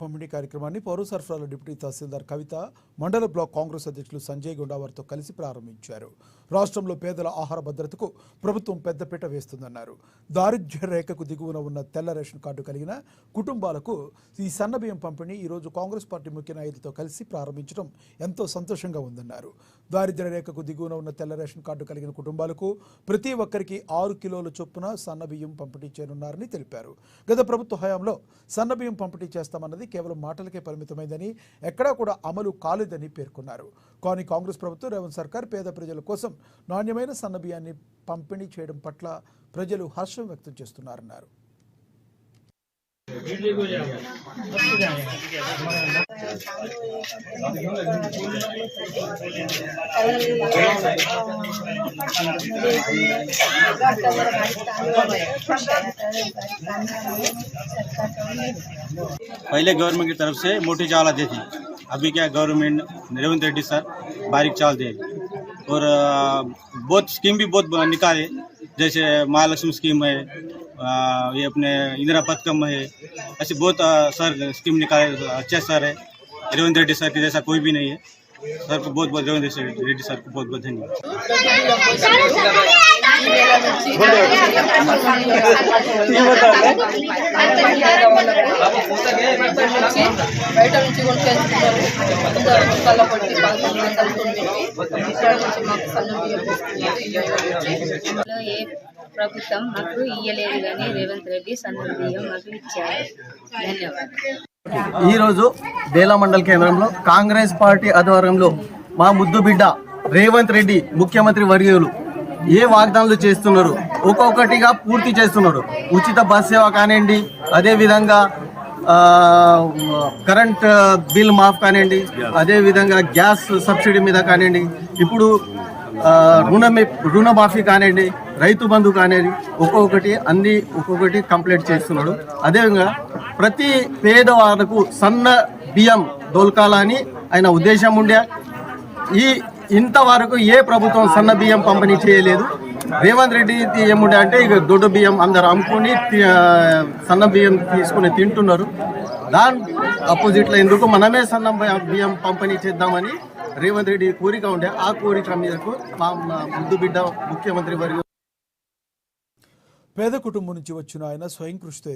పంపిణీ కార్యక్రమాన్ని పౌర సరఫరాల డిప్యూటీ తహసీల్దార్ కవిత మండల బ్లాక్ కాంగ్రెస్ అధ్యక్షులు సంజయ్ గుండావారితో కలిసి ప్రారంభించారు. రాష్ట్రంలో పేదల ఆహార భద్రతకు ప్రభుత్వం పెద్దపీట వేస్తుందన్నారు. దారిద్ర్య రేఖకు దిగువన ఉన్న తెల్ల రేషన్ కార్డు కలిగిన కుటుంబాలకు ఈ సన్నబియ్యం పంపిణీ ఈ రోజు కాంగ్రెస్ పార్టీ ముఖ్య నాయకులతో కలిసి ప్రారంభించడం ఎంతో సంతోషంగా ఉందన్నారు. దారిద్ర్య రేఖకు దిగువన ఉన్న తెల్ల రేషన్ కార్డు కలిగిన కుటుంబాలకు ప్రతి ఒక్కరికి 6 కిలోల చొప్పున సన్నబియ్యం పంపిణీ చేయనున్నారని తెలిపారు. గత ప్రభుత్వ హయాంలో సన్నబియ్యం పంపిణీ చేస్తామన్నది కేవలం మాటలకే పరిమితమైందని, ఎక్కడా కూడా అమలు కాలేదని పేర్కొన్నారు. కానీ కాంగ్రెస్ ప్రభుత్వం రేవంత్ సర్కార్ పేద ప్రజల కోసం నాణ్యమైన సన్నబియ్యాన్ని పంపిణీ చేయడం పట్ల ప్రజలు హర్షం వ్యక్తం చేస్తున్నారన్నారు. पहले गवर्नमेंट की तरफ से मोटी चावल आती थी, अभी क्या गवर्नमेंट रेवंत रेड्डी सर बारीक चावल दे और बहुत स्कीम भी बहुत निकाले, जैसे महालक्ष्मी स्कीम है, ये अपने इंदिरा पथकम है, ऐसे बहुत सर स्कीम निकाले. अच्छे सर है, रेवंत रेड्डी सर के जैसा कोई भी नहीं है. सर को बहुत बहुत रेवंत रेड्डी सर को बहुत बहुत धन्यवाद. ప్రభుత్వం మాకు ఇయ్యలేదు కానీ రేవంత్ రెడ్డి సన్నబియ్యం మాకు ఇచ్చారు. ధన్యవాదాలు. ఈరోజు బేలా మండల కేంద్రంలో కాంగ్రెస్ పార్టీ ఆధ్వర్యంలో మా ముద్దు బిడ్డ రేవంత్ రెడ్డి ముఖ్యమంత్రి వర్యులు ఏ వాగ్దానాలు చేస్తున్నారు ఒక్కొక్కటిగా పూర్తి చేస్తున్నారు. ఉచిత బస్ సేవ కానివ్వండి, అదేవిధంగా కరెంట్ బిల్ మాఫ్ కానివ్వండి, అదేవిధంగా గ్యాస్ సబ్సిడీ మీద కానివ్వండి, ఇప్పుడు రుణమాఫీ కానివ్వండి, రైతు బంధు కానివ్వండి, ఒక్కొక్కటి కంప్లీట్ చేస్తున్నాడు. అదేవిధంగా ప్రతి పేదవాళ్ళకు సన్న బియ్యం దొరకాలని ఆయన ఉద్దేశం ఉండే. ఇంతవరకు ఏ ప్రభుత్వం సన్న బియ్యం పంపిణీ చేయలేదు. రేవంత్ రెడ్డి ఏముండే అంటే ఇక దొడ్డు బియ్యం అందరు అమ్ముకుని సన్న బియ్యం తీసుకుని తింటున్నారు. దాని అపోజిట్లో ఎందుకు మనమే సన్న బియ్యం పంపిణీ చేద్దామని రేవంత్ రెడ్డి కోరిక ఉండే. ఆ కోరిక మీదకు మా ముద్దు బిడ్డ ముఖ్యమంత్రి వర్గం పేద కుటుంబం నుంచి వచ్చిన ఆయన స్వయం కృషితో